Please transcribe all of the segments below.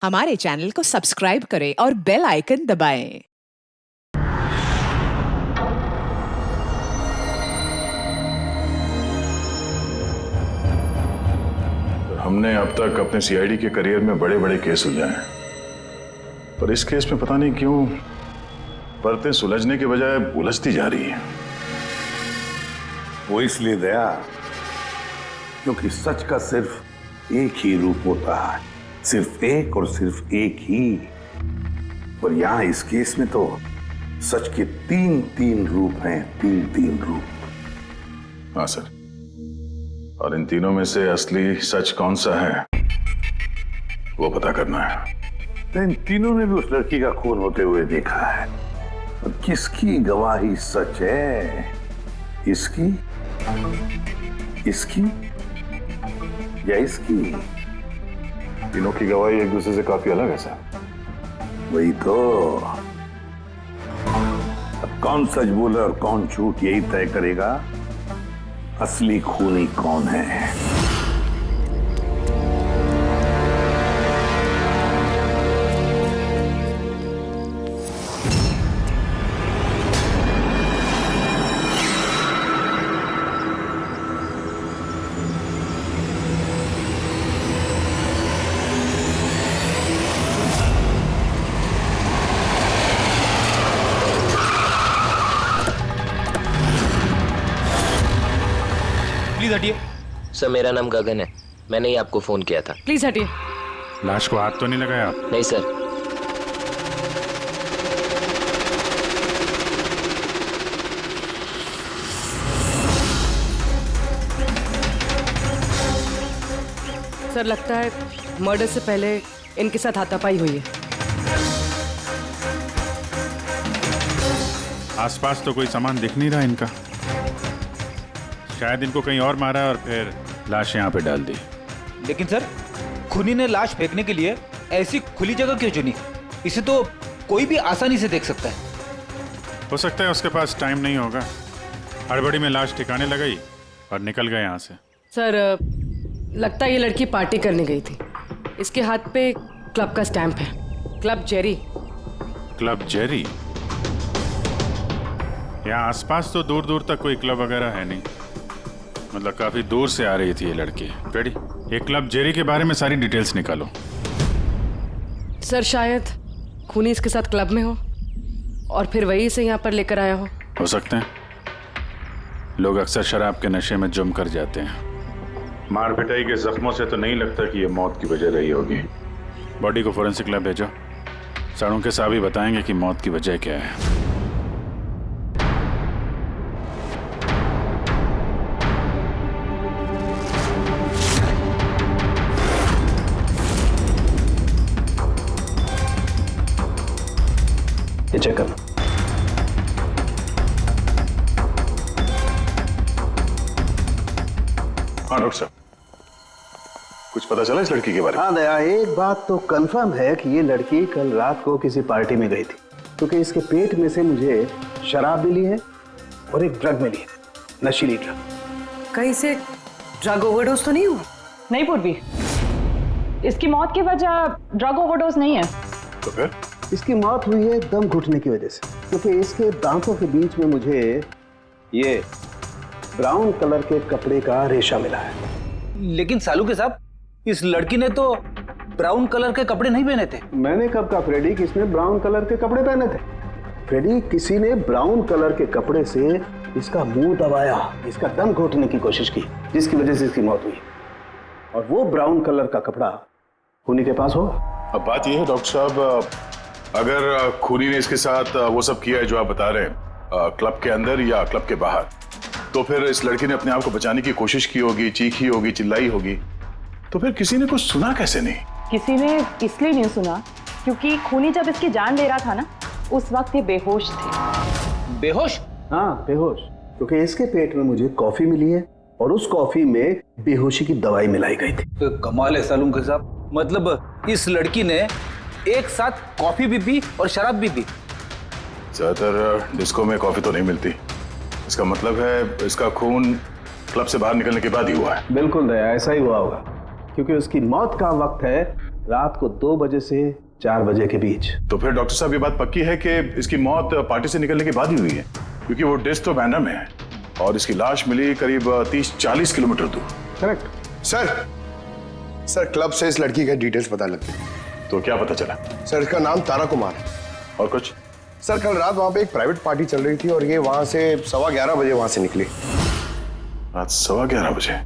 हमारे चैनल को सब्सक्राइब करें और बेल आइकन दबाएं। हमने अब तक अपने सीआईडी के करियर में बड़े बड़े केस सुलझाए हैं, पर इस केस में पता नहीं क्यों परतें सुलझने के बजाय उलझती जा रही है। वो इसलिए दया क्योंकि सच का सिर्फ एक ही रूप होता है, सिर्फ एक और सिर्फ एक ही। और यहां इस केस में तो सच के तीन रूप हैं, तीन रूप। हाँ सर, और इन तीनों में से असली सच कौन सा है वो पता करना है। तो इन तीनों ने भी उस लड़की का खून होते हुए देखा है, और किसकी गवाही सच है? इसकी, इसकी या इसकी? तीनों की गवाही एक दूसरे से काफी अलग है सर। वही तो। अब कौन सच बोले और कौन झूठ, यही तय करेगा असली खूनी कौन है। प्लीज हटिए। सर मेरा नाम गगन है, मैंने ही आपको फोन किया था। प्लीज हटिए। लाश को हाथ तो नहीं लगाया आप? नहीं सर। सर लगता है मर्डर से पहले इनके साथ हाथापाई हुई है। आसपास तो कोई सामान दिख नहीं रहा इनका, शायद इनको कहीं और मारा और फिर लाश यहाँ पे डाल दी। लेकिन सर, खूनी ने लाश फेंकने के लिए ऐसी खुली जगह क्यों चुनी? इसे तो कोई भी आसानी से देख सकता है। हो सकता है उसके पास टाइम नहीं होगा, हड़बड़ी में लाश ठिकाने लगाई और निकल गए यहाँ से। सर लगता है ये लड़की पार्टी करने गई थी। इसके हाथ पे क्लब का स्टैंप है, क्लब जेरी। Club Jerry? यहाँ आसपास तो दूर दूर तक कोई क्लब वगैरह है नहीं, मतलब काफी दूर से आ रही थी ये लड़की। रेडी, ये क्लब जेरी के बारे में सारी डिटेल्स निकालो। सर शायद खूनी इसके साथ क्लब में हो और फिर वही से यहाँ पर लेकर आया हो सकते हैं। लोग अक्सर शराब के नशे में जम कर जाते हैं। मार पिटाई के जख्मों से तो नहीं लगता कि ये मौत की वजह रही होगी। बॉडी को फोरेंसिक लैब भेजो, सारों के साहब ही बताएंगे कि मौत की वजह क्या है। ये चेक करना। हाँ डॉक्टर साहब, कुछ पता चला इस लड़की के बारे में? हाँ दया, एक बात तो कंफर्म है कि ये लड़की कल रात को किसी पार्टी में गई थी, क्योंकि इसके पेट में से मुझे शराब मिली है और एक ड्रग मिली है, नशीली ड्रग। कहीं से ड्रग ओवरडोज तो नहीं हुआ? नहीं पूर्वी, इसकी मौत की वजह ड्रग ओवरडोज नहीं है। तो फिर? इसकी मौत हुई है दम घुटने की वजह से, क्योंकि इसके दांतों के बीच में मुझे ये ब्राउन कलर के कपड़े का रेशा मिला है। लेकिन सालू के साहब, इस लड़की ने तो ब्राउन कलर के कपड़े नहीं पहने थे। मैंने कब कहा फ्रेडी कि इसने ब्राउन कलर के कपड़े पहने थे? फ्रेडी, किसी ने ब्राउन कलर के कपड़े से इसका मुंह दबाया, इसका दम घोटने की कोशिश की, जिसकी वजह से इसकी मौत हुई। और वो ब्राउन कलर का कपड़ा खूनी के पास होगा। अब बात यह है डॉक्टर साहब, अगर खूनी ने इसके साथ वो सब किया है जो आप बता रहे हैं, क्लब के अंदर या क्लब के बाहर, तो फिर इस लड़की ने अपने आप को बचाने की कोशिश की होगी, चीखी होगी, चिल्लाई होगी, तो फिर किसी ने कुछ सुना कैसे नहीं? किसी ने इसलिए नहीं सुना क्योंकि खूनी जब इसकी जान ले रहा था ना, उस वक्त ये बेहोश थे। बेहोश? हाँ बेहोश, क्योंकि इसके पेट में मुझे कॉफी मिली है और उस कॉफी में बेहोशी की दवाई मिलाई गई थी। तो कमाल है सालू के साहब, मतलब इस लड़की ने एक साथ कॉफी भी पी और शराब भी पी। ज्यादातर डिस्को में कॉफी तो नहीं मिलती, इसका मतलब है इसका खून क्लब से बाहर निकलने के बाद ही हुआ है। बिल्कुल दया, ऐसा ही हुआ होगा, क्योंकि उसकी मौत का वक्त है रात को 2 बजे से 4 बजे के बीच। तो फिर डॉक्टर साहब ये बात पक्की है कि इसकी मौत पार्टी से निकलने के बाद ही हुई है, क्योंकि वो डिस्क तो बैंड्रा में है और इसकी लाश मिली करीब 30-40 किलोमीटर दूर। करेक्ट। सर क्लब से इस लड़की के डिटेल्स पता लग गए। तो क्या पता चला? सर इसका नाम तारा कुमार है। और कुछ? सर कल रात वहां पे एक प्राइवेट पार्टी चल रही थी और ये वहां से 11:15 बजे वहां से निकली। रात 11:15 बजे?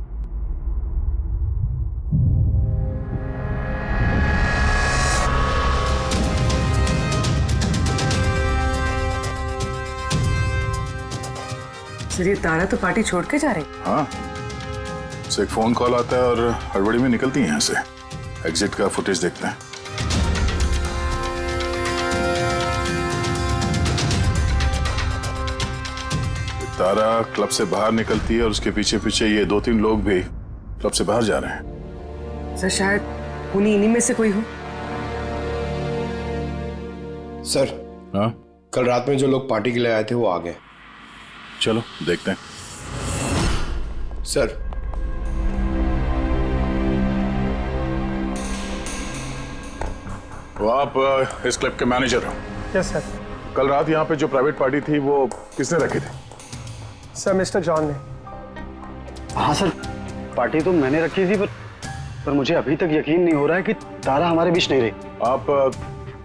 सर ये तारा तो पार्टी छोड़ के जा रही। हाँ, उसे एक फोन कॉल आता है और हड़बड़ी में निकलती है यहाँ से। एग्जिट का फुटेज देखते हैं। तारा क्लब से बाहर निकलती है और उसके पीछे पीछे ये 2-3 लोग भी क्लब से बाहर जा रहे हैं। सर शायद खूनी इन्हीं में से कोई हो। सर हाँ, कल रात में जो लोग पार्टी के लिए आए थे वो आ गए। चलो देखते हैं। सर वो आप इस क्लब के मैनेजर हो? Yes sir. कल रात यहाँ पे जो प्राइवेट पार्टी थी वो किसने रखी थी? सर मिस्टर जॉन ने। हाँ सर, पार्टी तो मैंने रखी थी, पर मुझे अभी तक यकीन नहीं हो रहा है कि तारा हमारे बीच नहीं रही। आप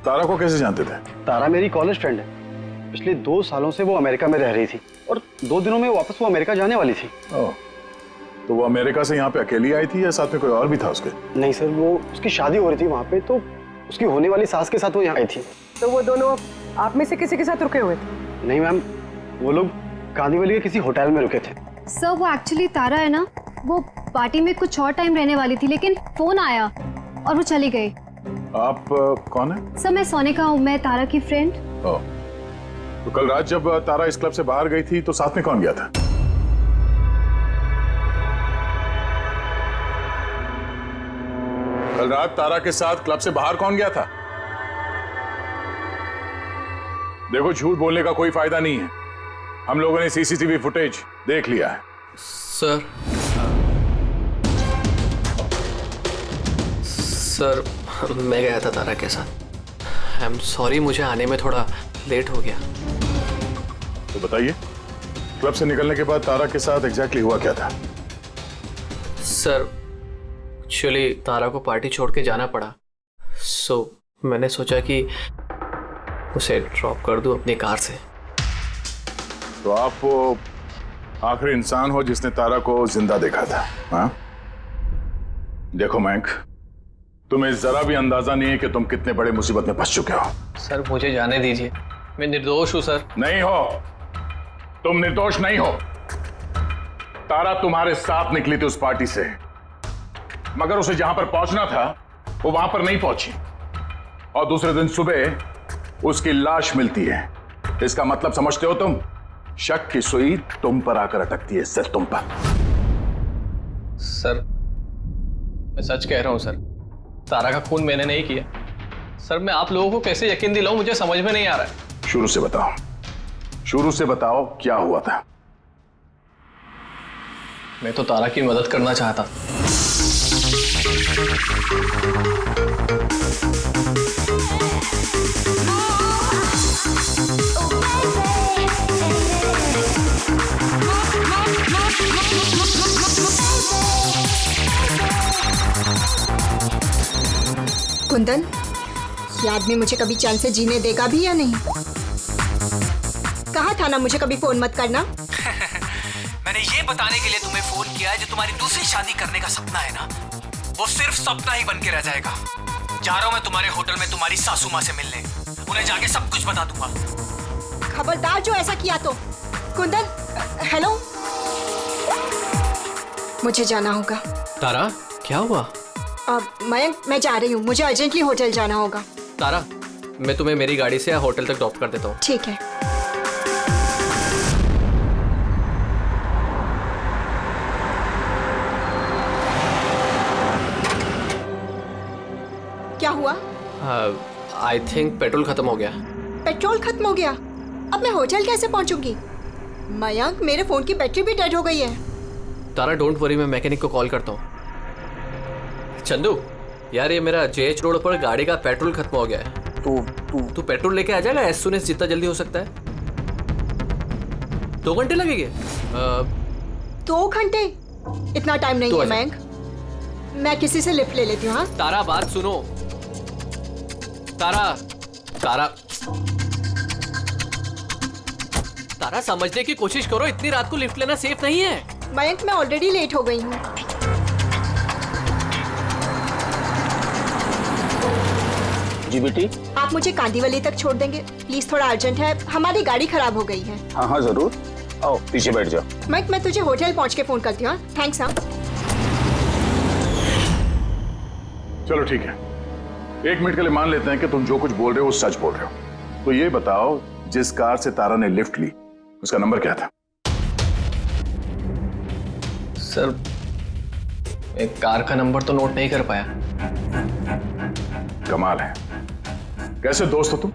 तारा को कैसे जानते थे? तारा मेरी कॉलेज फ्रेंड है। पिछले 2 सालों से वो अमेरिका में रह रही थी और 2 दिनों में वापस वो अमेरिका जाने वाली थी। ओह, तो वो अमेरिका से यहाँ पे अकेली आई थी या साथ में कोई और भी था उसके? नहीं सर, वो उसकी शादी हो रही थी वहाँ पे, तो उसकी होने वाली सास के साथ वो यहाँ आई थी। तो वो दोनों आप में से किसी के साथ रुके हुए थे? नहीं मैम, वो लोग कांदीवली के किसी होटल में रुके थे। सर वो एक्चुअली तारा है ना, वो पार्टी में कुछ और टाइम रहने वाली थी, लेकिन फोन आया और वो चली गई। आप कौन है? सर मैं सोनिका हूँ, मैं तारा की फ्रेंड। ओह, तो कल रात जब तारा इस क्लब से बाहर गई थी तो साथ में कौन गया था? कल रात तारा के साथ क्लब से बाहर कौन गया था? देखो, झूठ बोलने का कोई फायदा नहीं है। हम लोगों ने सीसीटीवी फुटेज देख लिया है। सर मैं गया था तारा के साथ। आई एम सॉरी, मुझे आने में थोड़ा लेट हो गया। तो बताइए, क्लब से निकलने के बाद तारा के साथ एग्जैक्टली हुआ क्या था? सर एक्चुअली तारा को पार्टी छोड़ के जाना पड़ा, सो मैंने सोचा कि उसे ड्रॉप कर दूं अपनी कार से। तो आप वो आखिरी इंसान हो जिसने तारा को जिंदा देखा था? हाँ? देखो मयंक, तुम्हें जरा भी अंदाजा नहीं है कि तुम कितने बड़े मुसीबत में फंस चुके हो। सर मुझे जाने दीजिए, मैं निर्दोष हूं सर। नहीं हो, तुम निर्दोष नहीं हो। तारा तुम्हारे साथ निकली थी उस पार्टी से, मगर उसे जहां पर पहुंचना था वो वहां पर नहीं पहुंची और दूसरे दिन सुबह उसकी लाश मिलती है। इसका मतलब समझते हो तुम? शक की सुई तुम पर आकर अटकती है, सिर्फ तुम पर। सर मैं सच कह रहा हूं सर, तारा का खून मैंने नहीं किया। सर मैं आप लोगों को कैसे यकीन दिलाऊं, मुझे समझ में नहीं आ रहा है। शुरू से बताओ, शुरू से बताओ क्या हुआ था। मैं तो तारा की मदद करना चाहता। कुंदन, ये आदमी मुझे कभी चैन से जीने देगा भी या नहीं? कहा था ना मुझे कभी फोन मत करना। मैंने ये बताने के लिए तुम्हें फोन किया है, जो तुम्हारी दूसरी शादी करने का सपना है ना, वो सिर्फ सपना ही बन के रह जाएगा। जा रहा हूं मैं तुम्हारे होटल में तुम्हारी सासू माँ से मिलने, उन्हें जाके सब कुछ बता दूंगा। खबरदार जो ऐसा किया तो। कुंदन, हेलो, मुझे जाना होगा। तारा क्या हुआ? मयंक, मैं जा रही हूँ, मुझे अर्जेंटली होटल जाना होगा। तारा मैं तुम्हें मेरी गाड़ी से होटल तक ड्रॉप कर देता हूँ। ठीक है। क्या हुआ? आई थिंक पेट्रोल खत्म हो गया। पेट्रोल खत्म हो गया? अब मैं होटल कैसे पहुंचूंगी? मयंक, मेरे फोन की बैटरी भी डेड हो गई है। तारा डोंट वरी, मैं मैकेनिक को कॉल करता हूँ। चंदू यार ये मेरा जेएच रोड पर गाड़ी का पेट्रोल खत्म हो गया है। तू पेट्रोल लेके आ जाएगा एज सुन एज जितना जल्दी हो सकता है। 2 घंटे लगेंगे? 2 घंटे? इतना टाइम नहीं है मयंक, मैं किसी से लिफ्ट ले लेती हूँ। हाँ तारा बात सुनो, तारा समझने की कोशिश करो, इतनी रात को लिफ्ट लेना सेफ नहीं है। मयंक मैं ऑलरेडी लेट हो गई हूँ। जी बेटी, आप मुझे कांदीवली तक छोड़ देंगे प्लीज, थोड़ा अर्जेंट है, हमारी गाड़ी खराब हो गई है। हाँ हाँ जरूर, आओ पीछे बैठ जाओ। मयंक मैं तुझे होटल पहुँच के फोन करती हूँ। थैंक्स। हाँ चलो ठीक है, 1 मिनट के लिए मान लेते हैं कि तुम जो कुछ बोल रहे हो वो सच बोल रहे हो। तो ये बताओ, जिस कार से तारा ने लिफ्ट ली उसका नंबर क्या था? सर एक कार का नंबर तो नोट नहीं कर पाया। कमाल है, कैसे दोस्त हो तुम?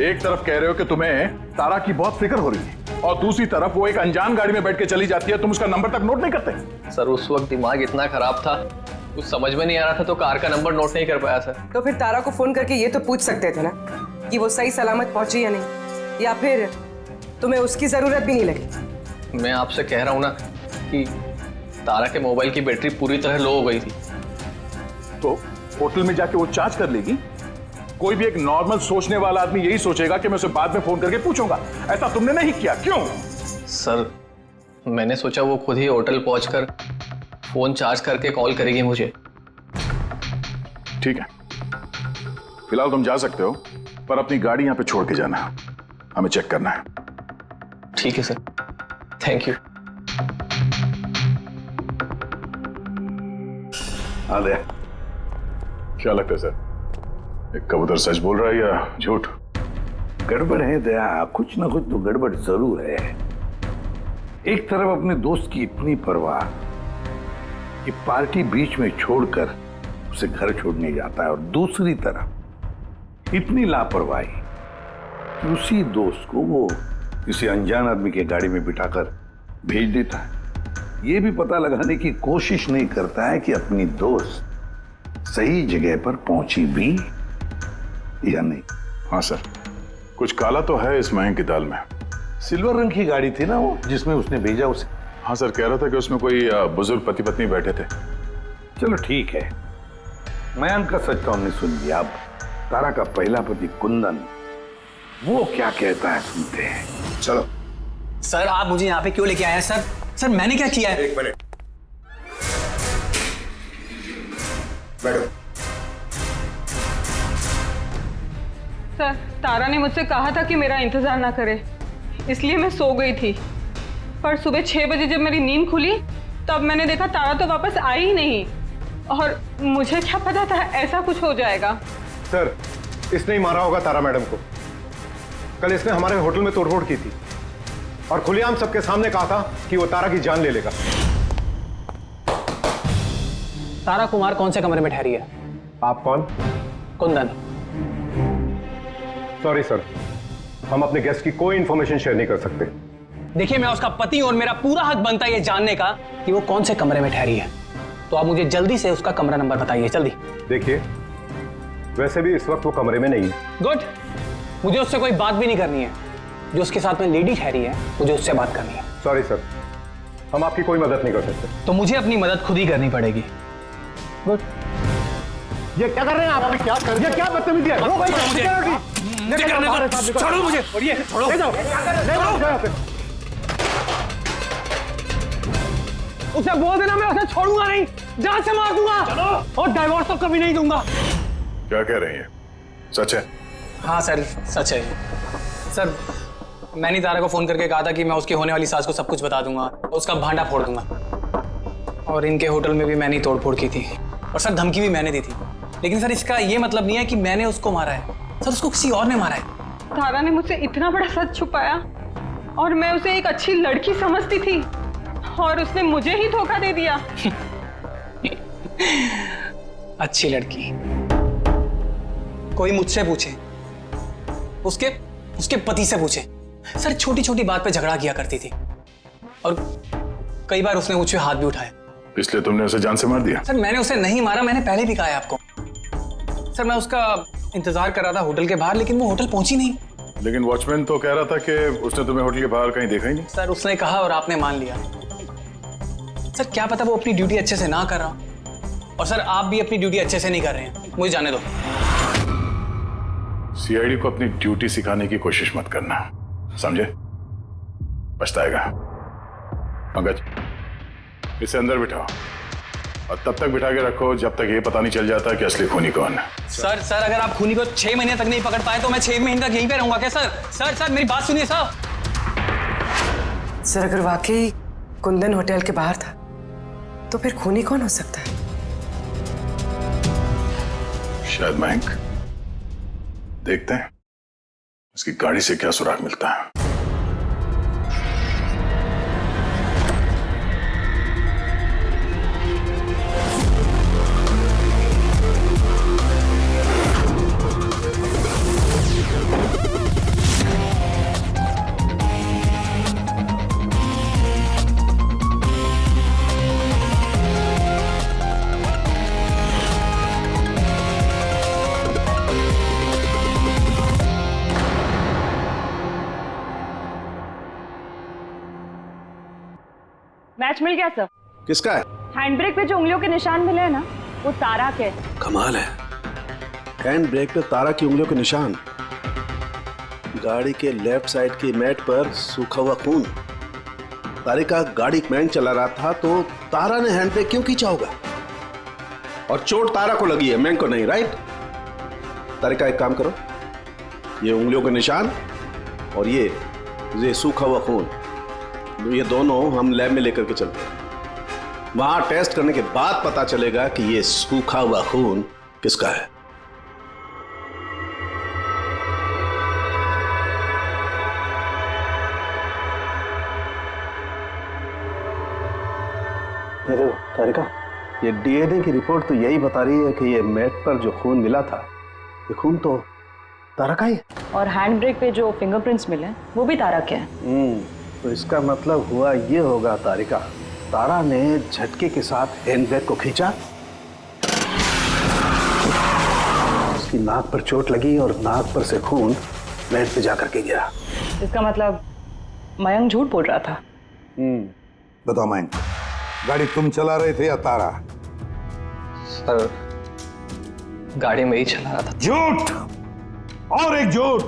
एक तरफ कह रहे हो कि तुम्हें तारा की बहुत फिक्र हो रही है और दूसरी तरफ वो एक अनजान गाड़ी में बैठ के चली जाती है, तुम उसका नंबर तक नोट नहीं करते। सर उस वक्त दिमाग इतना खराब था, कुछ समझ में नहीं आ रहा था तो कार का नंबर नोट नहीं कर पाया सर। तो फिर तारा को फोन करके ये तो पूछ सकते थे ना कि वो सही सलामत पहुंची या नहीं, या फिर तुम्हें उसकी जरूरत भी नहीं लगी। मैं आपसे कह रहा हूँ ना कि तारा के मोबाइल की बैटरी पूरी तरह लो हो गई थी। तो होटल में जाके वो चार्ज कर लेगी। कोई भी एक नॉर्मल सोचने वाला आदमी यही सोचेगा कि मैं उसे बाद में फोन करके पूछूंगा। ऐसा तुमने नहीं किया, क्यों? सर मैंने सोचा वो खुद ही होटल पहुंचकर फोन चार्ज करके कॉल करेगी मुझे। ठीक है, फिलहाल तुम जा सकते हो, पर अपनी गाड़ी यहाँ पे छोड़ के जाना, हमें चेक करना है। ठीक है सर, थैंक यू। अरे क्या लगता है सर, एक कबूतर सच बोल रहा है या झूठ? गड़बड़ है दया, कुछ ना कुछ तो गड़बड़ जरूर है। एक तरफ अपने दोस्त की इतनी परवाह कि पार्टी बीच में छोड़कर उसे घर छोड़ने जाता है, और दूसरी तरफ इतनी लापरवाही कि उसी दोस्त को वो किसी अनजान आदमी के गाड़ी में बिठाकर भेज देता है। ये भी पता लगाने की कोशिश नहीं करता है कि अपनी दोस्त सही जगह पर पहुंची भी या नहीं। हाँ सर, कुछ काला तो है इस मयंक की दाल में। सिल्वर रंग की गाड़ी थी ना वो जिसमें उसने भेजा उसे। हाँ सर, कह रहा था कि उसमें कोई बुजुर्ग पति पत्नी बैठे थे। चलो ठीक है, मयंक का सच तो हमने सुन लिया। अब तारा का पहला पति कुंदन, वो क्या कहता है सुनते हैं। चलो। सर आप मुझे यहाँ पे क्यों लेके आए हैं सर? सर मैंने क्या किया है? 1 मिनट बैठो। सर तारा ने मुझसे कहा था कि मेरा इंतजार ना करे, इसलिए मैं सो गई थी। पर सुबह 6 बजे जब मेरी नींद खुली तब मैंने देखा तारा तो वापस आई ही नहीं, और मुझे क्या पता था ऐसा कुछ हो जाएगा। सर इसने ही मारा होगा तारा मैडम को। कल इसने हमारे होटल में तोड़फोड़ की थी और खुलेआम सबके सामने कहा था कि वो तारा की जान ले लेगा। तारा कुमार कौन से कमरे में ठहरी है? आप कौन? कुंदन। सॉरी सर, हम अपने गेस्ट की कोई इंफॉर्मेशन शेयर नहीं कर सकते। देखिए मैं उसका पति और मेरा पूरा हक बनता है ये जानने का कि वो कौन से कमरे में ठहरी है। तो आप मुझे जल्दी से उसका कमरा नंबर बताइए, जल्दी। देखिए वैसे भी इस वक्त वो कमरे में नहीं है। गुड, मुझे उससे कोई बात भी नहीं करनी है। जो उसके साथ में लेडी ठहरी है मुझे उससे बात करनी है। सॉरी सर, हम आपकी कोई मदद नहीं कर सकते। तो मुझे अपनी मदद खुद ही करनी पड़ेगी। गुड। ये क्या कर रहे हैं आप? क्या कर रहे हैं? ये क्या बदतमीजी है? छोड़ो मुझे, छोड़ो। ले जाओ। उसे बोल देना मैं उसे छोड़ूंगा नहीं, जान से मार दूंगा। चलो। और डाइवोर्स तो कभी नहीं दूंगा। क्या कह रहे हैं, सच है? हाँ सर सच है। सर मैंने तारा को फोन करके कहा था कि मैं उसकी होने वाली सास को सब कुछ बता दूंगा, उसका भांडा फोड़ दूंगा। और इनके होटल में भी मैंने ही तोड़फोड़ की थी, और सर धमकी भी मैंने दी थी। लेकिन सर इसका ये मतलब नहीं है कि मैंने उसको मारा है, सर उसको किसी और ने मारा है। तारा ने मुझसे इतना बड़ा सच छुपाया और मैं उसे एक अच्छी लड़की समझती थी और उसने मुझे ही धोखा दे दिया। अच्छी लड़की? कोई मुझसे पूछे, उसके पति से पूछे। सर छोटी छोटी बात पे झगड़ा किया करती थी और कई बार उसने मुझ पे हाथ भी उठाया। इसलिए तुमने उसे जान से मार दिया? सर मैंने उसे नहीं मारा, मैंने पहले भी कहा है आपको। सर मैं उसका इंतजार कर रहा था होटल के बाहर, लेकिन वो होटल पहुंची नहीं। लेकिन वॉचमैन तो कह रहा था कि उसने तुम्हें होटल के बाहर कहीं देखा ही नहीं। सर उसने कहा और आपने मान लिया। सर क्या पता वो अपनी ड्यूटी अच्छे से ना कर रहा, और सर आप भी अपनी ड्यूटी अच्छे से नहीं कर रहे हैं, मुझे जाने दो। सीआईडी को अपनी ड्यूटी सिखाने की कोशिश मत करना, समझे? पछताएगा। पंकज, इसे अंदर बिठाओ और तब तक बिठा के रखो जब तक ये पता नहीं चल जाता कि असली खूनी कौन है। सर अगर आप खूनी को 6 महीने तक नहीं पकड़ पाए तो मैं 6 महीने तक यहीं पे रहूंगा क्या? सर मेरी बात सुनिए सर। सर अगर वाकई कुंदन होटल के बाहर था तो फिर खूनी कौन हो सकता है? शायद मयंक। देखते हैं उसकी गाड़ी से क्या सुराग मिलता है। मैच मिल गया सर। किसका है? हैंड ब्रेक पे जो उंगलियों के निशान मिले हैं ना, वो तारा के। कमाल है, हैंड ब्रेक पे तारा की उंगलियों के निशान, गाड़ी के लेफ्ट साइड की मैट पर सूखा हुआ खून। तारिका गाड़ी मैन चला रहा था तो तारा ने हैंड ब्रेक क्यों खींचा होगा? और चोट तारा को लगी है, मैन को नहीं, राइट? तारिका एक काम करो, ये उंगलियों के निशान और ये सूखा हुआ खून, ये दोनों हम लैब में लेकर के चलते हैं। वहां टेस्ट करने के बाद पता चलेगा कि ये सूखा हुआ खून किसका है। देखो तारिका, ये डीएनए की रिपोर्ट तो यही बता रही है कि ये मैट पर जो खून मिला था, ये खून तो तारा का ही। और हैंड ब्रेक पे जो फिंगरप्रिंट्स मिले वो भी तारा के हैं। तो इसका मतलब हुआ ये होगा तारिका, तारा ने झटके के साथ हैंड ब्रेक को खींचा, उसकी नाक पर चोट लगी और नाक पर से खून मैट पे जाकर के गिरा। इसका मतलब मयंक झूठ बोल रहा था। बताओ मयंक, गाड़ी तुम चला रहे थे या तारा? सर गाड़ी में ही चला रहा था। झूठ और एक झूठ।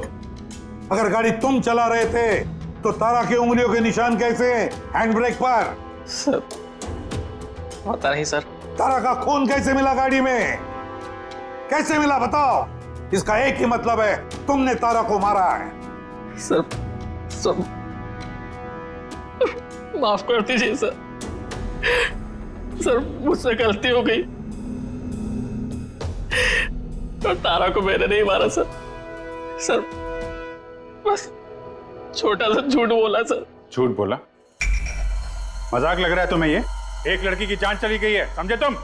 अगर गाड़ी तुम चला रहे थे तो तारा की उंगलियों के निशान कैसे हैंड ब्रेक पर? सर पता नहीं सर। तारा का खून कैसे मिला गाड़ी में? कैसे मिला बताओ? इसका एक ही मतलब है, तुमने तारा को मारा है। सर माफ कर दीजिए सर। सर मुझसे गलती हो गई और तारा को मैंने नहीं मारा सर। बस छोटा सा झूठ बोला सर। झूठ बोला? मजाक लग रहा है तुम्हें? ये एक लड़की की जान चली गई है, समझे तुम?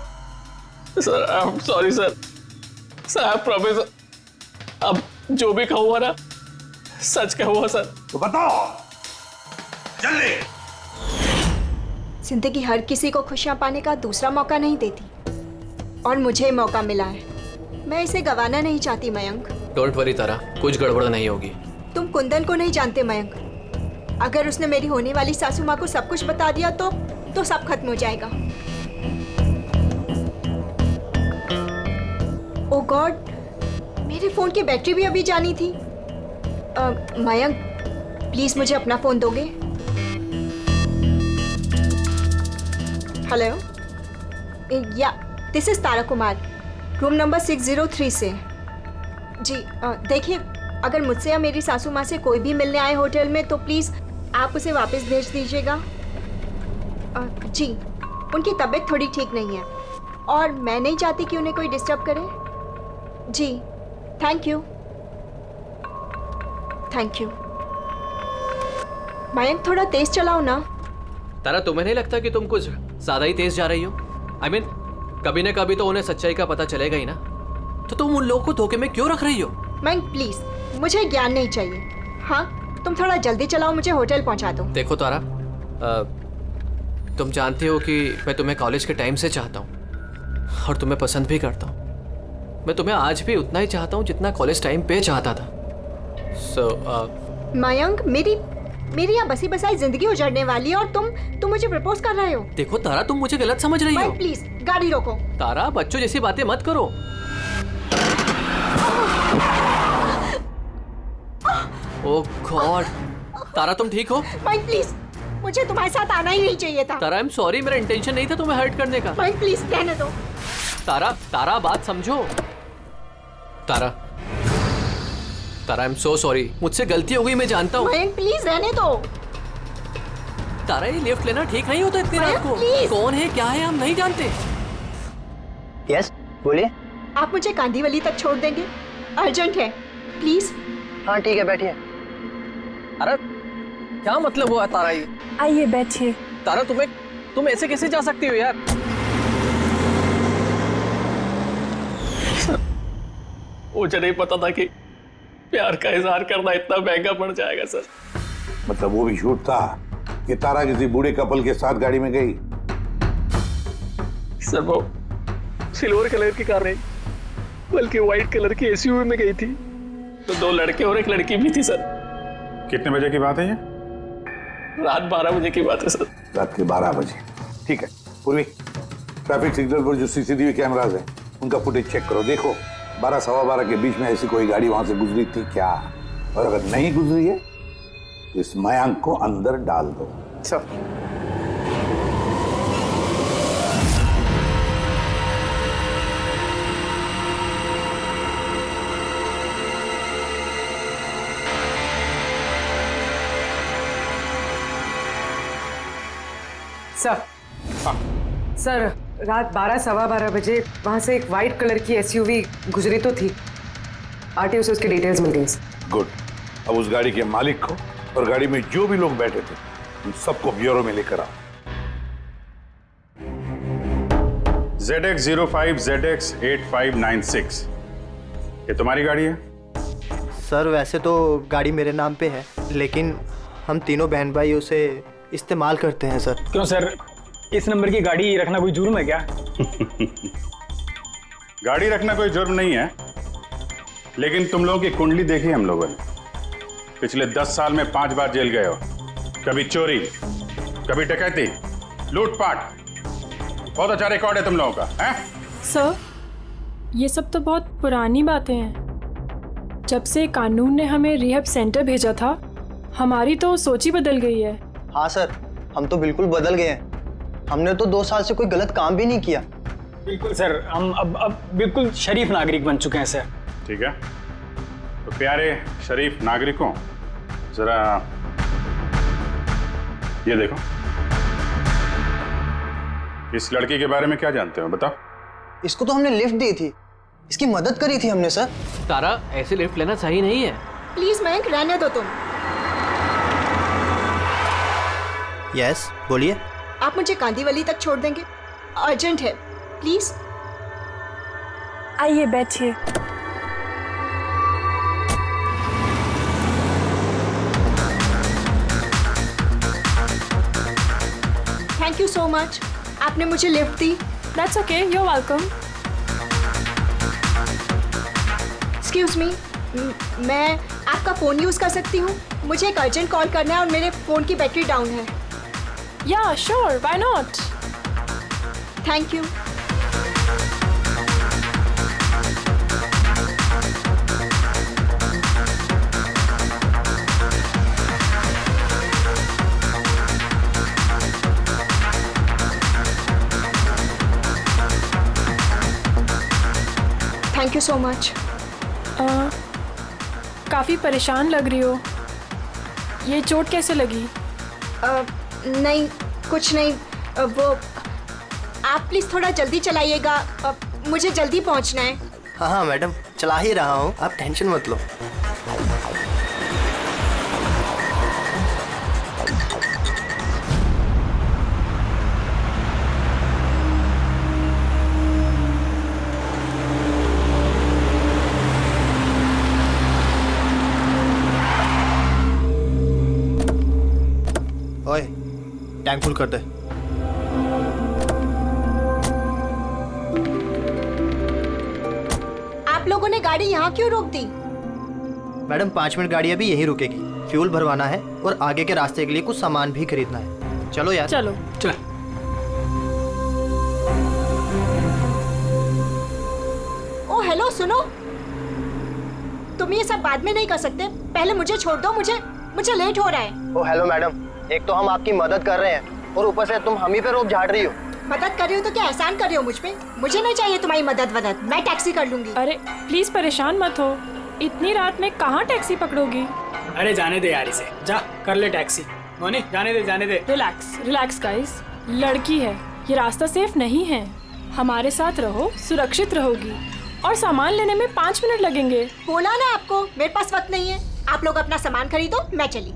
Sir I am sorry sir. Sir I promise, अब जो भी कहूँगा ना सच कहूँगा सर। तो बताओ जल्दी। जिंदगी हर किसी को खुशियां पाने का दूसरा मौका नहीं देती, और मुझे मौका मिला है, मैं इसे गंवाना नहीं चाहती मयंक। डोंट वरी तारा, कुछ गड़बड़ नहीं होगी। तुम कुंदन को नहीं जानते मयंक, अगर उसने मेरी होने वाली सासू माँ को सब कुछ बता दिया तो सब खत्म हो जाएगा। ओ गॉड, मेरे फोन की बैटरी भी अभी जानी थी। मयंक प्लीज मुझे अपना फोन दोगे? हेलो, या this is Tara Kumar, room number 603 से। जी देखिए, अगर मुझसे या मेरी सासू माँ से कोई भी मिलने आए होटल में तो प्लीज़ आप उसे वापस भेज दीजिएगा। जी, उनकी तबीयत थोड़ी ठीक नहीं है और मैं नहीं चाहती कि उन्हें कोई डिस्टर्ब करे। जी थैंक यू। मयंक थोड़ा तेज चलाओ ना। तारा तुम्हें नहीं लगता कि तुम कुछ ज्यादा ही तेज जा रही हो? I mean, कभी ना कभी तो उन्हें सच्चाई का पता चलेगा ही ना, तो तुम उन लोगों को धोखे में क्यों रख रही हो? मयंक प्लीज, मुझे ज्ञान नहीं चाहिए। हाँ तुम थोड़ा जल्दी चलाओ, मुझे होटल पहुंचा दो। देखो तारा, तुम जानती हो कि मैं तुम्हें कॉलेज के टाइम से चाहता हूँ और तुम्हें पसंद भी करता हूँ, मैं तुम्हें आज भी उतना ही चाहता हूँ जितना कॉलेज टाइम पे चाहता था। मयंक, मेरी यहाँ बसी बसाई जिंदगी उजड़ने वाली है और तुम मुझे प्रपोज कर रहे हो। देखो तारा, तुम मुझे गलत समझ रही हो। प्लीज गाड़ी रोको। तारा, बच्चों जैसी बातें मत करो। ओह गॉड, तारा तुम ठीक हो? माइक प्लीज, मुझे तुम्हारे साथ आना ही नहीं चाहिए था। तारा, आई एम सॉरी, मेरा इंटेंशन नहीं था तुम्हें हर्ट करने का। माइक प्लीज रहने दो। तारा बात समझो। तारा, आई एम सो सॉरी, मुझसे गलती हो गई, मैं जानता हूँ। मयंक प्लीज रहने दो। तारा, ये लिफ्ट लेना ठीक नहीं होता इतनी रात को। कौन है, क्या है, हम नहीं जानते। यस, बोलिए। आप मुझे कांदीवली तक छोड़ देंगे? अर्जेंट है, प्लीज। हाँ ठीक है, बैठिए। अरे क्या मतलब हुआ तारा? ये आइए बैठिए। तारा, तुम ऐसे कैसे जा सकती हो यार? मुझे नहीं पता था कि प्यार का इजहार करना इतना महंगा पड़ जाएगा सर। मतलब वो भी झूठ था कि तारा किसी बूढ़े कपल के साथ गाड़ी में गई? सर वो सिल्वर कलर की कार नहीं, बल्कि व्हाइट कलर की एसयूवी में गई थी। तो 2 लड़के और 1 लड़की भी थी सर। कितने बजे की बात है ये? रात 12 बजे की बात है सर। रात के 12 बजे, ठीक है। पूर्वी, ट्रैफिक सिग्नल पर जो सीसीटीवी कैमरास है उनका फुटेज चेक करो। देखो 12 सवा 12 के बीच में ऐसी कोई गाड़ी वहां से गुजरी थी क्या? और अगर नहीं गुजरी है तो इस मयंक को अंदर डाल दो। सर, सर, रात 12 सवा 12 बजे वहां से एक वाइट कलर की एसयूवी गुजरी तो थी। आरटीओ से उसकी डिटेल्स मिल गई। गुड। अब उस गाड़ी के मालिक को और गाड़ी में जो भी लोग बैठे थे उन सबको ब्यूरो में लेकर आओ। ZX05 ZX8596, ये तुम्हारी गाड़ी है? सर वैसे तो गाड़ी मेरे नाम पे है, लेकिन हम तीनों बहन भाई उसे इस्तेमाल करते हैं सर। क्यों सर, इस नंबर की गाड़ी रखना कोई जुर्म है क्या? गाड़ी रखना कोई जुर्म नहीं है, लेकिन तुम लोगों की कुंडली देखी हम लोगों ने। पिछले 10 साल में 5 बार जेल गए हो। कभी चोरी, कभी डकैती, लूटपाट। बहुत अच्छा रिकॉर्ड है तुम लोगों का, हैं? सर, ये सब तो बहुत पुरानी बातें हैं। जब से कानून ने हमें रिहैब सेंटर भेजा था, हमारी तो सोच ही बदल गई है। हाँ सर, हम तो बिल्कुल बदल गए हैं। हमने तो 2 साल से कोई गलत काम भी नहीं किया। बिल्कुल सर, हम अब बिल्कुल शरीफ नागरिक बन चुके हैं सर। ठीक है, तो प्यारे शरीफ नागरिकों, जरा ये देखो। इस लड़की के बारे में क्या जानते हो, बताओ। इसको तो हमने लिफ्ट दी थी, इसकी मदद करी थी हमने सर। तारा, ऐसे लिफ्ट लेना सही नहीं है। प्लीज मयंक रहने दो तुम। यस, बोलिए। आप मुझे कांदीवली तक छोड़ देंगे? अर्जेंट है, प्लीज। आइए बैठिए। थैंक यू सो मच, आपने मुझे लिफ्ट दी। That's okay, you are welcome. Excuse me, मैं आपका फोन यूज कर सकती हूँ? मुझे एक अर्जेंट कॉल करना है और मेरे फोन की बैटरी डाउन है। Yeah, sure, why not? Thank you. Thank you so much. काफ़ी परेशान लग रही हो। ये चोट कैसे लगी? नहीं, कुछ नहीं। वो आप प्लीज थोड़ा जल्दी चलाइएगा, मुझे जल्दी पहुंचना है। हाँ हाँ मैडम, चला ही रहा हूँ, आप टेंशन मत लो। ओए, टैंक फुल कर दे। लोगों ने गाड़ी यहाँ क्यों रोक दी? मैडम 5 मिनट गाड़ी अभी यहीं रुकेगी, फ्यूल भरवाना है और आगे के रास्ते के लिए कुछ सामान भी खरीदना है। चलो यार। चलो चल। ओ हेलो, सुनो, तुम ये सब बाद में नहीं कर सकते, पहले मुझे छोड़ दो, मुझे लेट हो रहा है। ओ हेलो मैडम, एक तो हम आपकी मदद कर रहे हैं और ऊपर से तुम हम ही पे रोक झाड़ रही हो। मदद कर रही हो तो क्या एहसान कर रही हो मुझ पे? मुझे नहीं चाहिए तुम्हारी मदद, मैं टैक्सी कर लूंगी। अरे प्लीज परेशान मत हो, इतनी रात में कहाँ टैक्सी पकड़ोगी? अरे जाने दे यार इसे, जा कर ले टैक्सी। मोनी जाने दे। रिलैक्स गाइस, लड़की है, ये रास्ता सेफ नहीं है। हमारे साथ रहो, सुरक्षित रहोगी और सामान लेने में 5 मिनट लगेंगे। बोला ना आपको, मेरे पास वक्त नहीं है। आप लोग अपना सामान खरीदो, मैं चली।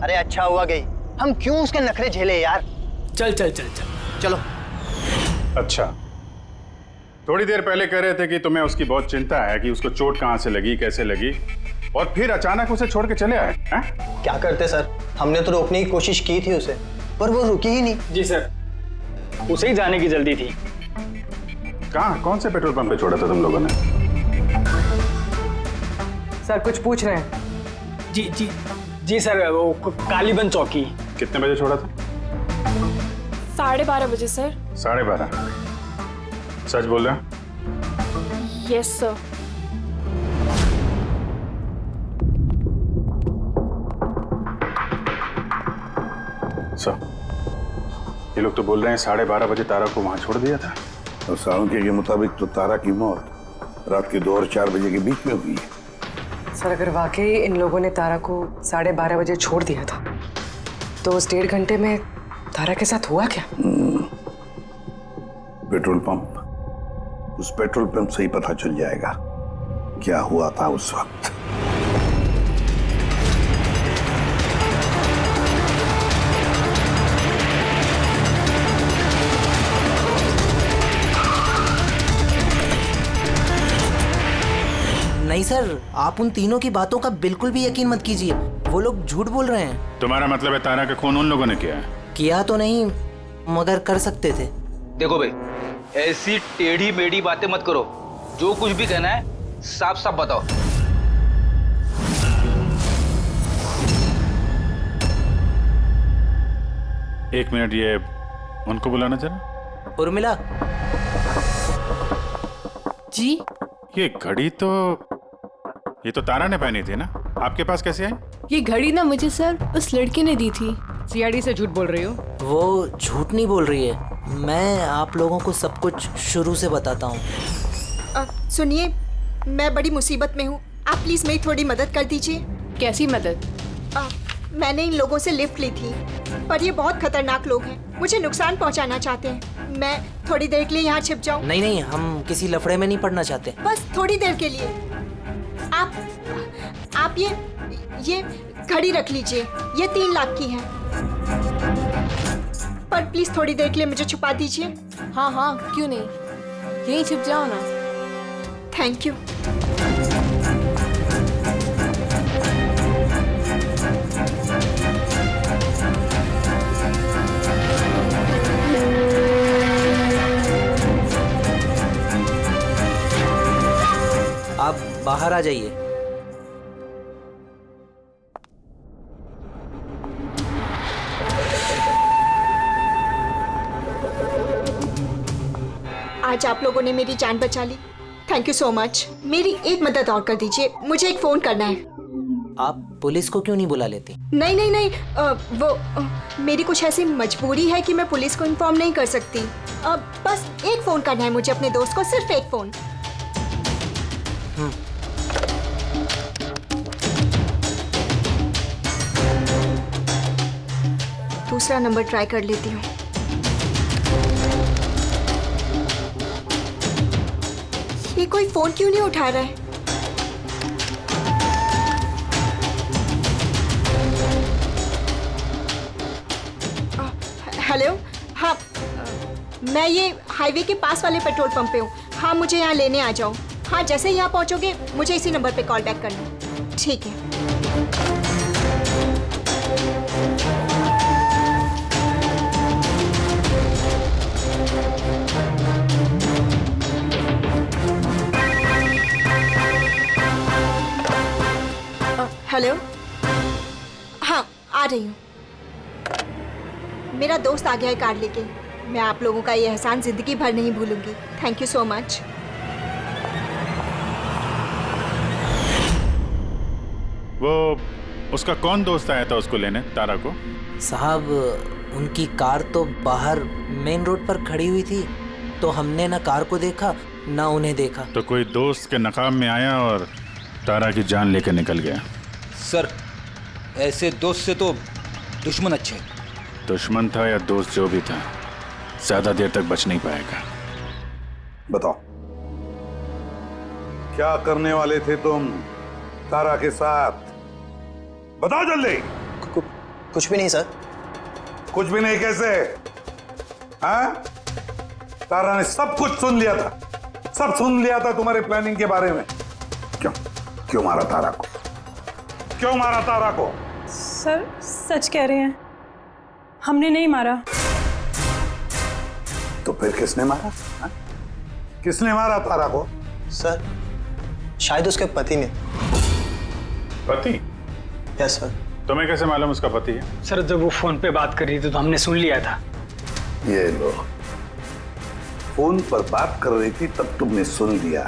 अरे अच्छा हुआ गई, हम क्यों उसके नखरे झेले यार। चल चलो। अच्छा, थोड़ी देर पहले कह रहे थे कि तुम्हें उसकी बहुत चिंता है कि उसको चोट कहाँ से लगी, कैसे लगी, और फिर अचानक उसे छोड़ के चले आए हैं? क्या करते सर, हमने तो रोकने की कोशिश की थी उसे, पर वो रुकी ही नहीं। जी सर, उसे ही जाने की जल्दी थी। कहाँ, कौन से पेट्रोल पंप पे छोड़ा था तुम लोगों ने? सर कुछ पूछ रहे हैं। जी सर, वो कालीबंद चौकी। कितने बजे छोड़ा था? 12:30 बजे सर। 12:30? सच बोल रहे हैं? Yes sir. सर, ये लोग तो बोल रहे हैं 12:30 बजे तारा को वहां छोड़ दिया था। और सालुंके के मुताबिक तो तारा की मौत रात के 2 और 4 बजे के बीच में हुई है। सर अगर वाकई इन लोगों ने तारा को 12:30 बजे छोड़ दिया था तो उस 1.5 घंटे में तारा के साथ हुआ क्या? पेट्रोल पंप, उस पेट्रोल पंप से ही पता चल जाएगा क्या हुआ था उस वक्त। नहीं सर, आप उन तीनों की बातों का बिल्कुल भी यकीन मत कीजिए, वो लोग झूठ बोल रहे हैं। तुम्हारा मतलब है तारा का खून उन लोगों ने किया है? किया तो नहीं, मगर कर सकते थे। देखो भाई, ऐसी टेढ़ी मेढ़ी बातें मत करो, जो कुछ भी कहना है साफ साफ बताओ। एक मिनट, ये उनको बुलाना जरा। उर्मिला जी। ये घड़ी तो, ये तो तारा ने पहनी थी ना, आपके पास कैसे आई? ये घड़ी ना मुझे सर उस लड़की ने दी थी। सीआईडी से झूठ बोल रही हो? वो झूठ नहीं बोल रही है, मैं आप लोगों को सब कुछ शुरू से बताता हूँ। सुनिए, मैं बड़ी मुसीबत में हूँ, आप प्लीज मेरी थोड़ी मदद कर दीजिए। कैसी मदद? मैंने इन लोगों से लिफ्ट ली थी, पर ये बहुत खतरनाक लोग हैं, मुझे नुकसान पहुंचाना चाहते हैं। मैं थोड़ी देर के लिए यहाँ छिप जाऊँ? नहीं, हम किसी लफड़े में नहीं पड़ना चाहते। बस थोड़ी देर के लिए। आप ये घड़ी रख लीजिए, ये 3 लाख की है, पर प्लीज थोड़ी देर के लिए मुझे छुपा दीजिए। हाँ, क्यों नहीं, यहीं छिप जाओ ना। Thank you. आप बाहर आ जाइए। आज आप लोगों ने मेरी जान बचा ली, थैंक यू सो मच। मेरी एक मदद और कर दीजिए, मुझे एक फोन करना है। आप पुलिस को क्यों नहीं बुला लेती? नहीं, मेरी कुछ ऐसी मजबूरी है कि मैं पुलिस को इन्फॉर्म नहीं कर सकती। बस एक फोन करना है मुझे अपने दोस्त को, सिर्फ एक फोन। दूसरा नंबर ट्राई कर लेती हूँ। ये कोई फोन क्यों नहीं उठा रहा है? हेलो, हाँ, मैं ये हाईवे के पास वाले पेट्रोल पंप पे हूँ। हाँ, मुझे यहाँ लेने आ जाओ। हाँ, जैसे ही यहाँ पहुँचोगे मुझे इसी नंबर पे कॉल बैक करना। ठीक है। हेलो, हाँ आ रही हूँ। मेरा दोस्त आ गया है कार लेके। मैं आप लोगों का ये एहसान जिंदगी भर नहीं भूलूंगी। Thank you so much. वो उसका कौन दोस्त आया था उसको लेने, तारा को? साहब उनकी कार तो बाहर मेन रोड पर खड़ी हुई थी, तो हमने ना कार को देखा ना उन्हें देखा। तो कोई दोस्त के नकाब में आया और तारा की जान लेकर निकल गया। सर ऐसे दोस्त से तो दुश्मन अच्छे। दुश्मन था या दोस्त, जो भी था, ज्यादा देर तक बच नहीं पाएगा। बताओ, क्या करने वाले थे तुम तारा के साथ? बताओ जल्दी। कुछ भी नहीं सर। कुछ भी नहीं कैसे? हाँ? तारा ने सब कुछ सुन लिया था, सब सुन लिया था तुम्हारे प्लानिंग के बारे में। क्यों मारा तारा को? क्यों मारा तारा को? सर सच कह रहे हैं, हमने नहीं मारा। तो फिर किसने मारा? हा? किसने मारा तारा को? सर शायद उसके पति ने। पति? Yes sir. तुम्हें कैसे मालूम उसका पति है? सर जब वो फोन पे बात कर रही थी तो हमने सुन लिया था। ये लो, फोन पर बात कर रही थी तब तुमने सुन लिया,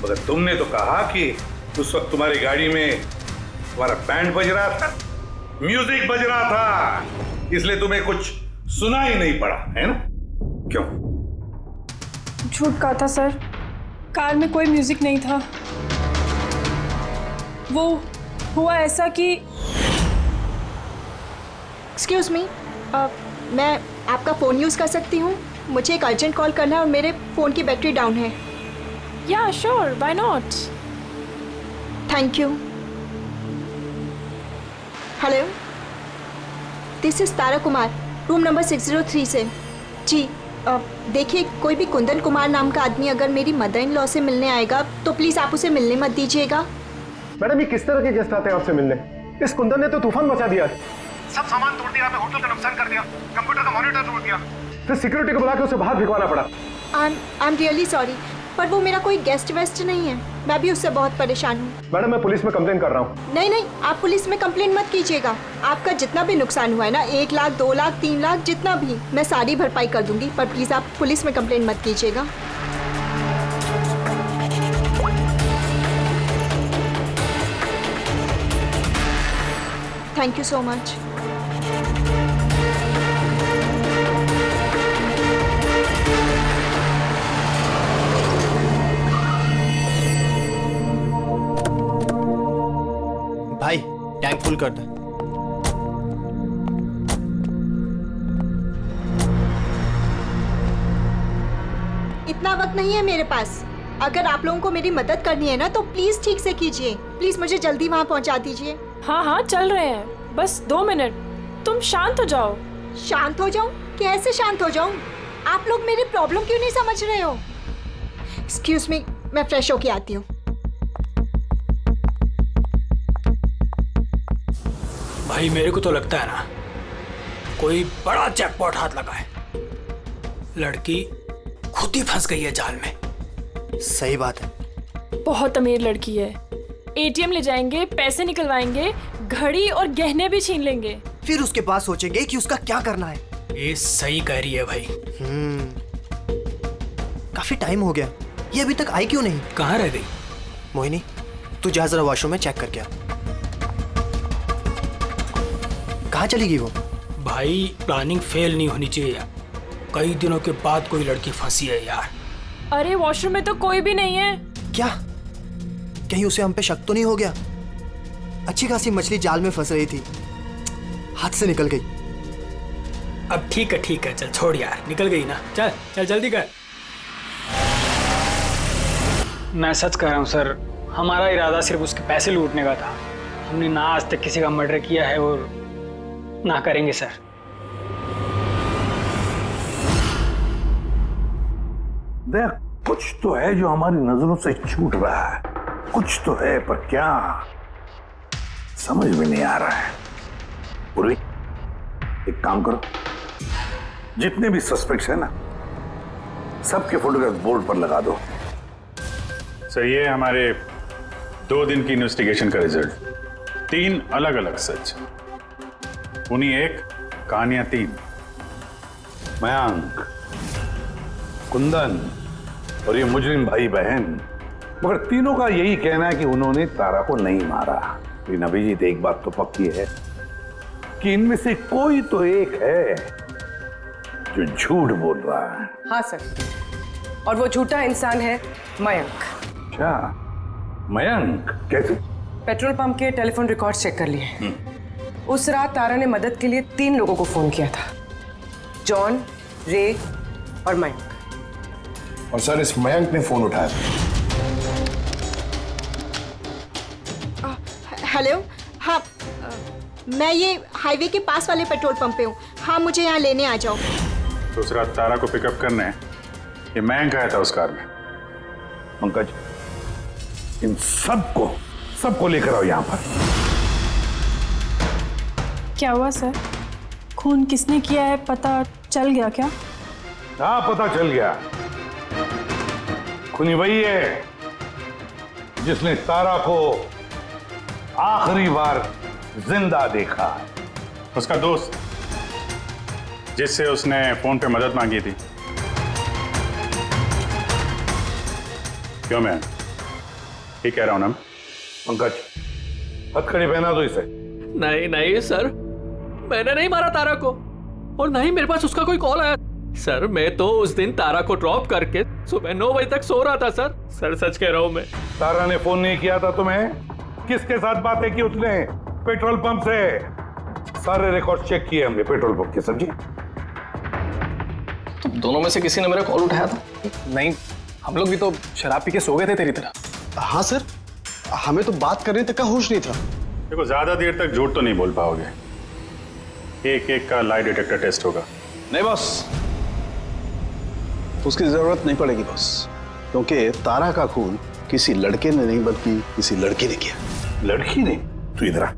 मगर तुमने तो कहा कि उस वक्त तुम्हारी गाड़ी में तुम्हारा बैंड बज रहा था, म्यूजिक बज रहा था, इसलिए तुम्हें कुछ सुना ही नहीं पड़ा, है ना? क्यों? झूठ कहा था सर, कार में कोई म्यूजिक नहीं था। वो हुआ ऐसा कि एक्सक्यूज मी, मैं आपका फ़ोन यूज़ कर सकती हूँ? मुझे एक अर्जेंट कॉल करना है और मेरे फ़ोन की बैटरी डाउन है। या sure, why not. Thank you. Hello, this is Tara Kumar, room number 603 से। जी देखिए, कोई भी कुंदन कुमार नाम का आदमी अगर मेरी मदर इन लॉ से मिलने आएगा तो प्लीज़ आप उसे मिलने मत दीजिएगा। मैडम ये किस तरह के गेस्ट आते हैं आपसे मिलने? इस कुंदन ने तो तूफान मचा दिया, सब सामान तोड़ दिया, होटल का नुकसान कर दिया, कंप्यूटर का मॉनिटर तोड़ दिया, फिर सिक्योरिटी को बुला के उसे बाहर भिगवाना पड़ा। आई एम रियली सॉरी, पर वो मेरा कोई गेस्ट वेस्ट नहीं है। मैं भी उससे बहुत परेशान हूँ। मैडम मैं पुलिस में कंप्लेन कर रहा हूँ। नहीं नहीं, आप पुलिस में कंप्लेन मत कीजिएगा। आपका जितना भी नुकसान हुआ है ना, 1 लाख 2 लाख 3 लाख जितना भी, मैं सारी भरपाई कर दूंगी, पर प्लीज आप पुलिस में कंप्लेन मत कीजिएगा। Thank you so much. भाई टैंक फुल कर दे। इतना वक्त नहीं है मेरे पास। अगर आप लोगों को मेरी मदद करनी है ना तो प्लीज ठीक से कीजिए। प्लीज मुझे जल्दी वहाँ पहुँचा दीजिए। हाँ हाँ चल रहे हैं, बस 2 मिनट। तुम शांत हो जाओ। शांत हो जाऊं? कैसे शांत हो जाऊं? आप लोग मेरी प्रॉब्लम क्यों नहीं समझ रहे हो? एक्सक्यूज मी, मैं फ्रेश होके आती हूँ। भाई मेरे को तो लगता है ना कोई बड़ा जैकपॉट हाथ लगा है। लड़की खुद ही फंस गई है जाल में। सही बात है। बहुत अमीर लड़की है। एटीएम ले जाएंगे, पैसे निकलवाएंगे, घड़ी और गहने भी छीन लेंगे। फिर उसके बाद सोचेंगे कि उसका क्या करना है। ये सही कह रही है भाई। काफी टाइम हो गया, ये अभी तक आई क्यों नहीं? कहाँ रह गई? मोहिनी तू जा जरा वॉशरूम में चेक करके आ। कहाँ चली गई वो? भाई प्लानिंग फेल नहीं होनी चाहिए यार। कई दिनों के बाद कोई लड़की फंसी है यार। अरे वॉशरूम में तो कोई भी नहीं है। क्या कहीं उसे हम पे शक तो नहीं हो गया? अच्छी खासी मछली जाल में फंस रही थी, हाथ से निकल गई। अब ठीक है चल छोड़ यार, निकल गई ना, चल चल जल्दी कर। मैं सच कह रहा हूँ सर, हमारा इरादा सिर्फ उसके पैसे लूटने का था। हमने ना आज तक किसी का मर्डर किया है और ना करेंगे सर। देख, कुछ तो है जो हमारी नजरों से छूट रहा है, कुछ तो है, पर क्या समझ में नहीं आ रहा है। पूरी एक काम करो, जितने भी सस्पेक्ट्स हैं ना, सबके फोटोग्राफ बोर्ड पर लगा दो। सर ये हमारे 2 दिन की इन्वेस्टिगेशन का रिजल्ट। 3 अलग अलग सच, उन्हीं एक, कहानियां 3। मयंक, कुंदन और ये मुजरिम भाई बहन, मगर तीनों का यही कहना है कि उन्होंने तारा को नहीं मारा। लेकिन अभिजीत, एक बात तो पक्की है कि इनमें से कोई तो एक है जो झूठ बोल रहा है। हाँ सर, और वो झूठा इंसान है मयंक। अच्छा, मयंक कैसे? पेट्रोल पंप के टेलीफोन रिकॉर्ड चेक कर लिए। उस रात तारा ने मदद के लिए 3 लोगों को फोन किया था, जॉन, रे और मयंक। और सर, इस मयंक ने फोन उठाया। हेलो, हाँ, मैं ये हाईवे के पास वाले पेट्रोल पंप पे हूँ। हाँ, मुझे यहाँ लेने आ जाओ। तो उस रात तारा को पिकअप करने ये मयंक आया था उस कार में। पंकज, इन सबको लेकर आओ यहाँ पर। क्या हुआ सर? खून किसने किया है पता चल गया क्या? हाँ, पता चल गया। खूनी वही है जिसने तारा को आखिरी बार जिंदा देखा। उसका दोस्त जिससे उसने फोन पे मदद मांगी थी। क्यों मैं ठीक कह रहा हूं ना? पंकज, हथकड़ी पहना दो इसे। नहीं नहीं सर, मैंने नहीं मारा तारा को, और नहीं मेरे पास उसका कोई कॉल आया। सर, मैं तो उस दिन तारा को ड्रॉप करके सुबह 9 बजे तक सो रहा था सर। सर, सच कह रहा हूं मैं। तारा ने फोन नहीं किया था तुम्हें? किसके साथ बातें की उसने? पेट्रोल पंप से। सारे रिकॉर्ड चेक किए हमने पेट्रोल पंप के, समझे? तो दोनों में से किसी ने मेरा कॉल उठाया था? नहीं, हम लोग भी तो शराब पी के सो गए थे तेरी तरह। हाँ सर, हमें तो बात करने तक का होश नहीं था। देखो, ज्यादा देर तक झूठ तो नहीं बोल पाओगे। एक का लाई डिटेक्टर टेस्ट होगा। नहीं बॉस, उसकी जरूरत नहीं पड़ेगी बॉस, क्योंकि तारा का खून किसी लड़के ने नहीं बल्कि किसी लड़की ने किया। लड़की ने? तू इधर आ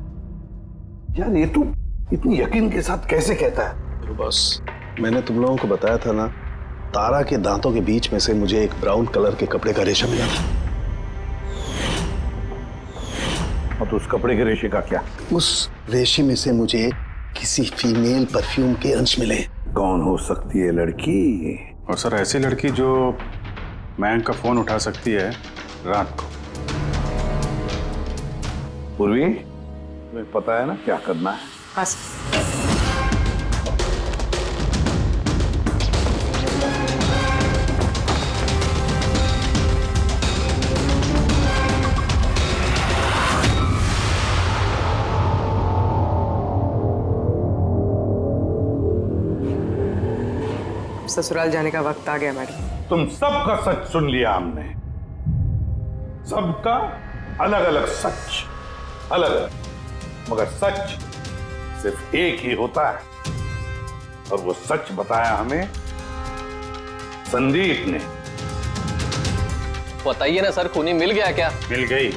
यार, ये तू इतनी यकीन के साथ कैसे कहता है? तो बॉस, मैंने तुम लोगों को बताया था ना, तारा के दांतों के बीच में से मुझे एक ब्राउन कलर के कपड़े का रेशा मिला था। और तो उस कपड़े के रेशे का क्या? उस रेशे में से मुझे किसी फीमेल परफ्यूम के अंश मिले। कौन हो सकती है लड़की? और सर, ऐसी लड़की जो मयंक का फोन उठा सकती है रात को। पूर्वी, तुम्हें पता है ना क्या करना है? हाँ सर। ससुराल जाने का वक्त आ गया मैडम। तुम सबका सच सुन लिया हमने, सबका अलग अलग सच, अलग अलग, मगर सच सिर्फ एक ही होता है, और वो सच बताया हमें संदीप ने। बताइए ना सर, खूनी मिल गया क्या? मिल गई।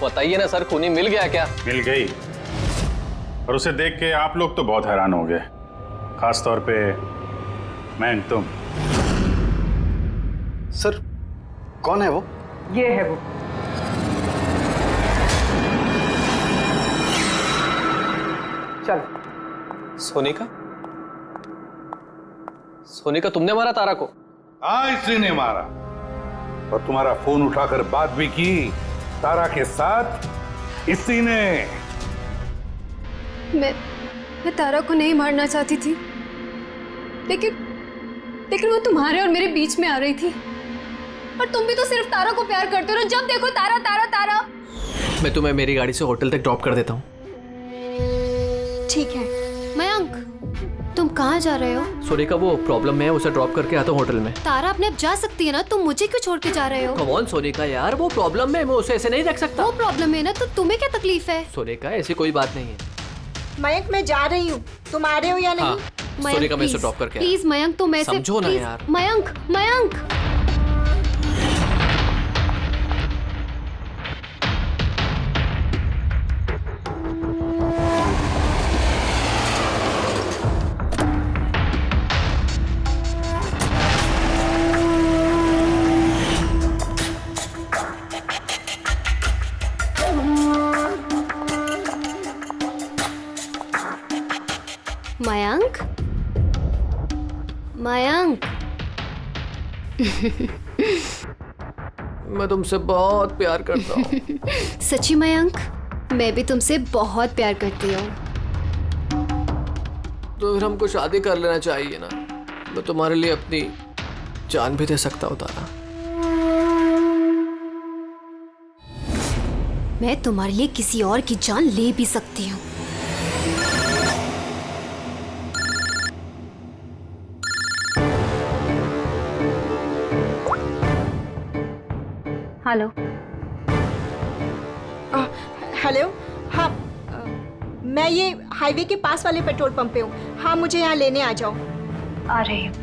बताइए ना सर, खूनी मिल गया क्या? मिल गई। और उसे देख के आप लोग तो बहुत हैरान हो गए, खास तौर पे मैं। तुम सर, कौन है वो? ये है वो। चल। सोनिका? सोनिका, तुमने मारा तारा को? हाँ, इसी ने मारा, और तुम्हारा फोन उठाकर बात भी की तारा के साथ इसी ने। मैं तारा को नहीं मारना चाहती थी, लेकिन वो तुम्हारे और मेरे बीच में आ रही थी। और तुम भी तो सिर्फ तारा को प्यार करते हो, जब देखो तारा तारा तारा। मैं तुम्हें मेरी गाड़ी से होटल तक ड्रॉप कर देता हूँ। ठीक है। मयंक, तुम कहाँ जा रहे हो? सोनिका, वो प्रॉब्लम में है, उसे ड्रॉप करके आता हूँ होटल में। तारा अपने आप जा सकती है ना, तुम मुझे क्यों छोड़ के जा रहे हो? कम ऑन सोनिका यार, वो प्रॉब्लम में, मैं उसे ऐसे नहीं रख सकता। वो प्रॉब्लम है ना, तो तुम्हें क्या तकलीफ है? सोनिका, ऐसी कोई बात नहीं है। मयंक, मैं जा रही हूँ, तुम आ रहे हो या नहीं? हाँ, सोनिका, मैं इसे ड्रॉप करके आया। प्लीज मयंक, तुम ऐसे समझो ना यार। मयंक, मयंक। मयंक मैं तुमसे बहुत प्यार करता हूँ। सच्ची मयंक, मैं भी तुमसे बहुत प्यार करती हूँ। तो फिर हमको शादी कर लेना चाहिए ना। मैं तुम्हारे लिए अपनी जान भी दे सकता हूँ तारा। मैं तुम्हारे लिए किसी और की जान ले भी सकती हूँ। हेलो। हेलो। हाँ, मैं ये हाईवे के पास वाले पेट्रोल पंप पे हूँ। हाँ, मुझे यहाँ लेने आ जाओ। आ रही हूँ।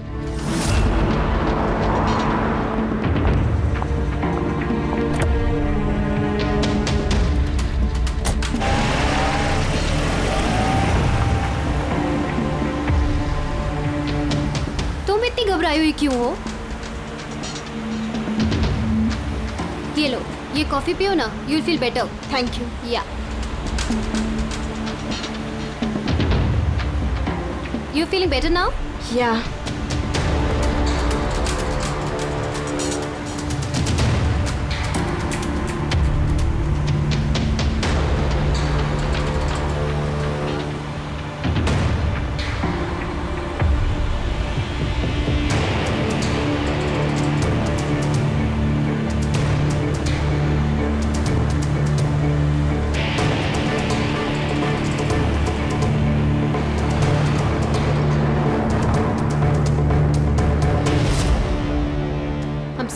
तुम इतनी घबराई हुई क्यों हो? ये लो, ये कॉफी पियो ना, you will feel better. Thank you. या यू फीलिंग बेटर नाउ? या।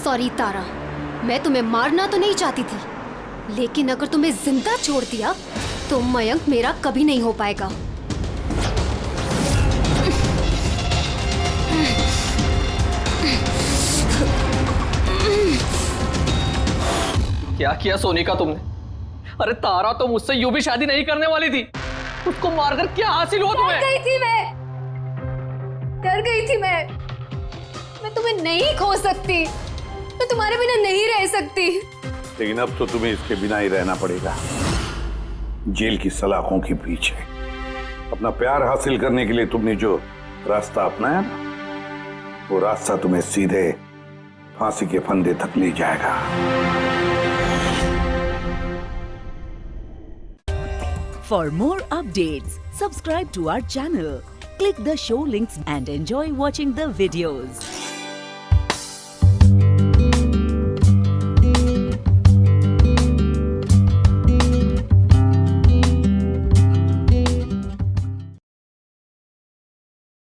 सॉरी तारा, मैं तुम्हें मारना तो नहीं चाहती थी, लेकिन अगर तुम्हें जिंदा छोड़ दिया तो मयंक मेरा कभी नहीं हो पाएगा। क्या किया सोनिका तुमने? अरे तारा तो मुझसे यूं भी शादी नहीं करने वाली थी। उसको मारकर क्या हासिल हुआ तुम्हें? डर गई थी मैं तुम्हें नहीं खो सकती, मैं तुम्हारे बिना नहीं रह सकती। लेकिन अब तो तुम्हें इसके बिना ही रहना पड़ेगा, जेल की सलाखों के पीछे। अपना प्यार हासिल करने के लिए तुमने जो रास्ता अपनाया ना, वो रास्ता तुम्हें सीधे फांसी के फंदे तक ले जाएगा। For more updates, subscribe to our channel, click the show links and enjoy watching the videos.